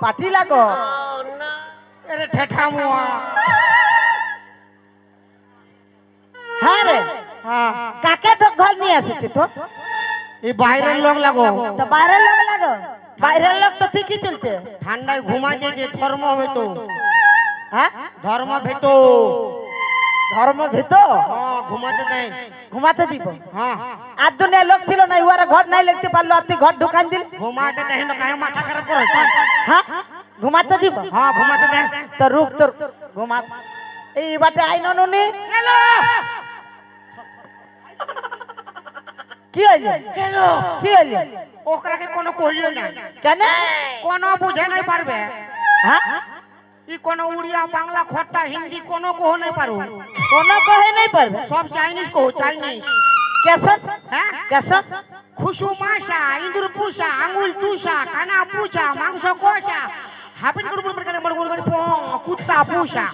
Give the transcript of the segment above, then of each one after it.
পাটি লাগো এরে ঠেঠা মুয়া। হ্যাঁ রে, হ্যাঁ কাকে ঘর নিয়ে এসেছে তো? এই বাইরের লোক লাগো। তো বাইরের লোক লাগো, বাইরের লোক তো ঠিকই চলছে। ঠান্ডায় ঘুমাইতে যে ধর্ম হইতো। হ্যাঁ ধর্ম ভেত। ধর্ম ভেত হ্যাঁ ঘুমাতে দেয়। ঘুমাতে দিব। হ্যাঁ আর দুনিয়া লোক ছিল না, ওরা ঘর নাই লিখতে পারলো, আর তুই ঘর ঢুকান দিল। ঘুমাতে দেয় না, কাहे মাথা খারাপ করে? হ্যাঁ ঘুমাতে দিব। হ্যাঁ ঘুমাতে দেয়। তো রুক তোর ঘুমা। এই বাটে আই ননুনি হ্যালো কি হইল? হ্যালো কি হইল? ওকরাকে কোনো কইও না, কেন? কোনো বুঝে নাই পারবে। হ্যাঁ ই কোনো উড়িয়া বাংলা খট্টা হিন্দি কোনো কহ নাই পারো। কোনো কহে নাই পারবে। সব চাইনিজ কহ, চাইনিজ। কেসন? হ্যাঁ কেসন? খুশু মাসা, ইঁদুর পুষা, আঙুল চুষা, কানা পুষা, মাংস কষা, হাবিট করে বড় করে বড় করে পং, কুত্তা পুষা।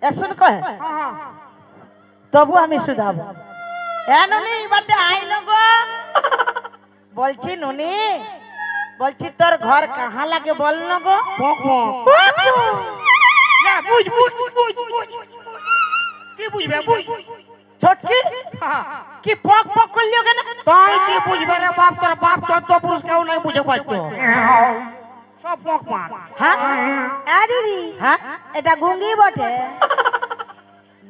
এসন কহে? হ্যাঁ তবু আমি শুধাবো। এ ননি বাটে আই গো। বলছি ননি, বলছি তোর ঘর কাহা লাগে বল না গো। পক পক না বুঝ বুঝ বুঝ বুঝ কি বুঝবে বুঝ। ছোটকি হ্যাঁ কি পক পক করলিও কেন? তাই কি বুঝবে রে বাপ, তোর বাপ 14 পুরুষ কেউ নাই বুঝে পাইতো। সব পক পক। হ্যাঁ এ দিদি, হ্যাঁ এটা গুঙ্গি বটে।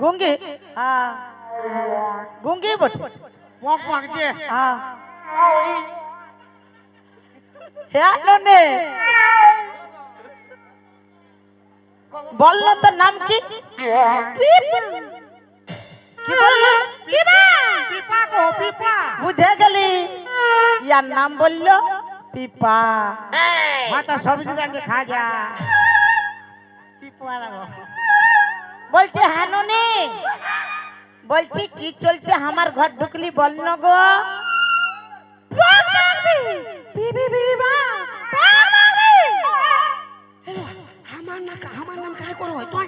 গুঙ্গি? হ্যাঁ গুঙ্গি বটে। পক পক দে। হ্যাঁ হ্যাঁ ননি বললো তোর নাম কি? কি বললি? পিপা কো পিপা। বুঝে গেলি, ইয়ার নাম বললো পিপা। মাতা সবজি রাঁধে খা যা। পিপা লাগো। বলছে হ্যাঁ ননি, বলছি কি চলছে আমার ঘর ঢুকলি বল না গো। আমার নাম কাहे করো হয় তুই?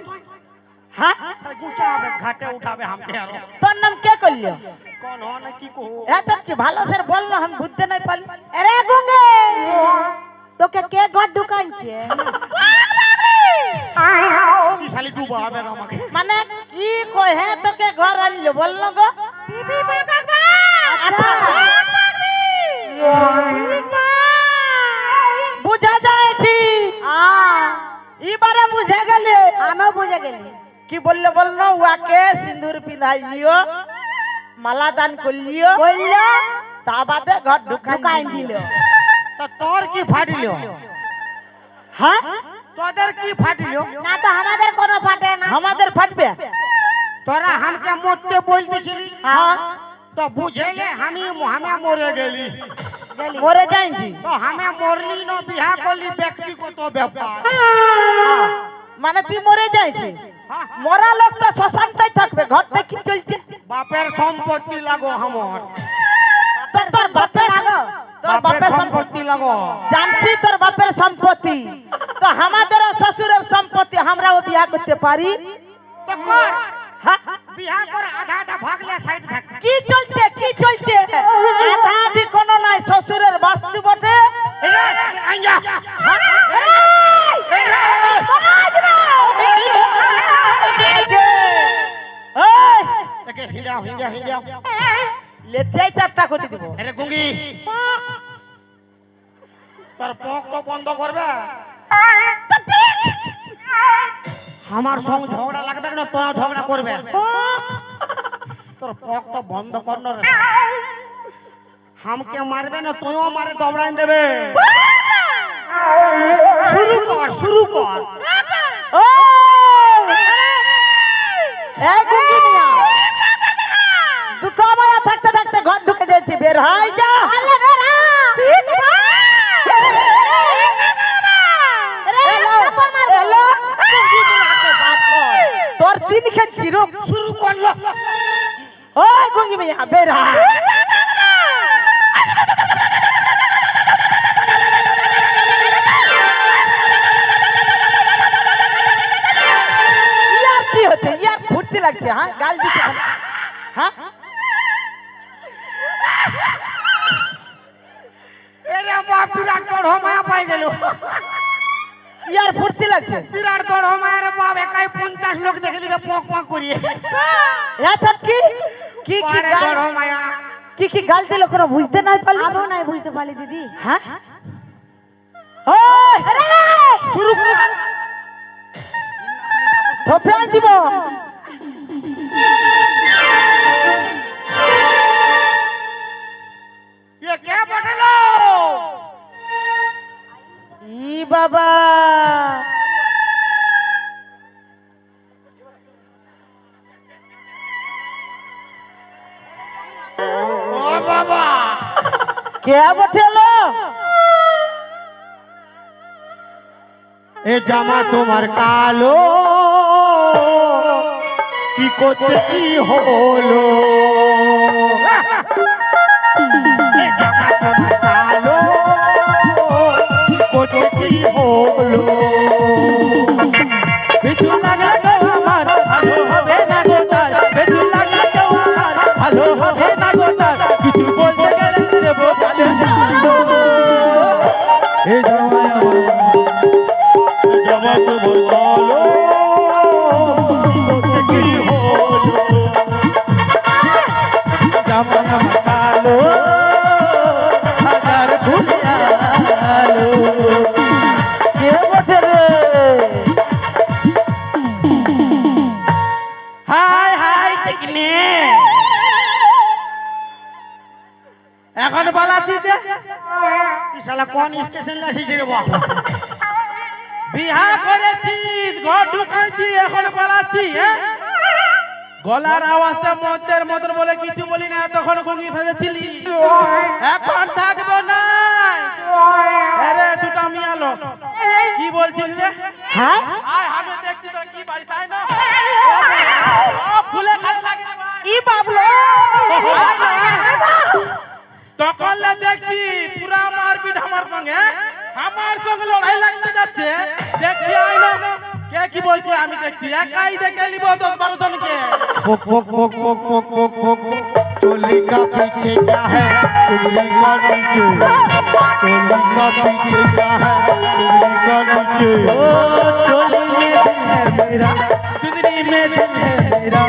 হ্যাঁ গুচাবে ঘাটে উঠাবে हमके আরো। তোর নাম কে করলিও? কোন হ না কি কহু? হ্যাঁ চটকি ভালো সে বল না, আমি বুঝতে নাই পারলি। আরে গুঙ্গে, তোকে কে ঘর ঢুকাইছে? কি শালি ডুবা হবে আমাকে। মানে কি কহে তোকে ঘর আনলো বল না গো। আচ্ছা বুঝা যায়ছি, এবারে বুঝে গেলে। আমিও বুঝে গেলি। কি বললে বল না, ওয়াকে সিঁদুর পিঁধাইলিও, মালা দান করলিও, বললো তা বাদে ঘর ঢুকাই ঢুকাই দিল। তো তোর কি ফাটিলো? হ্যাঁ তোদের কি ফাটিলো? না তো আমাদের কোনো ফাটে না। আমাদের ফাটবে। তোরা हमके মরতে বলতেছিলি, হ্যাঁ তো বুঝেলে আমি মরে গেলি। গেলি। মরে যাইছি। তো আমি মরলি না, বিয়া করলি ব্যক্তিগত ব্যাপার। মানে তুই মরে যাইছি, হ্যাঁ, মরা লোক তো শ্মশানটাই থাকবে, ঘরটা কি চলছে? বাপের সম্পত্তি লাগো আমার। তোর বাপের লাগো। তোর বাপের সম্পত্তি সম্পত্তি লাগো। জানছি, তোর বাপের সম্পত্তি তো আমাদেরও শ্বশুরের সম্পত্তি, আমরাও বিয়া করতে পারি। তো কর হ্যাঁ বিয়া কর, আধা আধা ভাগলে সাইড থাক। কি চলছে কি চলছে? আধা আধি কোনো নাই, শ্বশুরের বাস্তু বটে। আইয়া এই, একে হিলাও হিলা হিলাও। লেজাই চাপটা করে দিব। আরে গুঙ্গি, তোর পক তো বন্ধ করবে। আমার সঙ্গে ঝগড়া লাগবে না, তোরা ঝগড়া করবে। তোর পক তো বন্ধ কর না রে। हमके मारबे ना, তুইও মারে দবড়াই দেবে। শুরু কর শুরু কর। ও এই গুঙ্গি মিয়া, দুটো মায়া থাকতে থাকতে ঘর ঢুকে যাচ্ছি, বের হয় যা। এলো, তোর তিন খেলছি, রূপ শুরু করলো। ওই গুঙ্গি মিয়া বের হয়। ইয়ার কি হচ্ছে? ইয়ার ফুর্তি লাগছে? হ্যাঁ গাল দিচ্ছে কেন? হ্যাঁ এরে বাপ বিরাট দড় মায়া পাই গেল ইয়ার ফুর্তি লাগছে বিরাট দড় মায়ের বাপ একাই 50 লোক দেখে নিবে পক পক করিয়ে এ ছটকি কি কি বারে গাল দড় মায়া কি গাল দিল কোনো বুঝতে নাই পারলি আমিও নাই বুঝতে পারলি দিদি। হ্যাঁ ওই শুরু করো থপে আন দিব ये क्या বটলো ই বাবা ও বাবা কে বটেলো এ জামা তোমার কালো কি করতে কি হলো এ জামা তোমার কালো কি করতে কি হলো বিছু লাগলে কেউ আমার ভালো হবে না গো তার বিছু লাগলে কেউ আমার ভালো হবে না গো তার কিছু বলতে গেলে দেবো গালে এই জামাই আমার জামা তোমার কালো কি করতে কি হলো জামাই আমার কালো হাজার খুশিয়ালো কে বটে রে হাই হাই চিকনে এখন পালাচ্ছি যে এই শালা কোন স্টেশন আসিছে রে বাবা বিহা করেছিস ঘর ঢুকাইছি এখন পালাচ্ছি হ্যাঁ গলার আওয়াজটা মধ্যের মতন বলে কিছু বলি না তখন গুঙ্গি ফেলেছিলি এখন থাকবো না আরে দুটা মিয়ালো কি বলছিস রে হ্যাঁ আয় আমি দেখছি তো কি বাড়ি চাই না ও ফুলে খালি লাগে রে ভাই। ই বাবলো তখন লে দেখছি পুরা মারপিট আমার সঙ্গে লড়াই লাগতে যাচ্ছে দেখছি আয় না কে কি বলছে আমি দেখছি একাই দেখে নিব 10-12 জনকে पोक पोक पोक पोक पोक पोक पोक चोली का पीछे क्या है चुगली का नीचे चोली का पीछे क्या है चुगली का नीचे ओ चोली में है मेरा चुनरी में है मेरा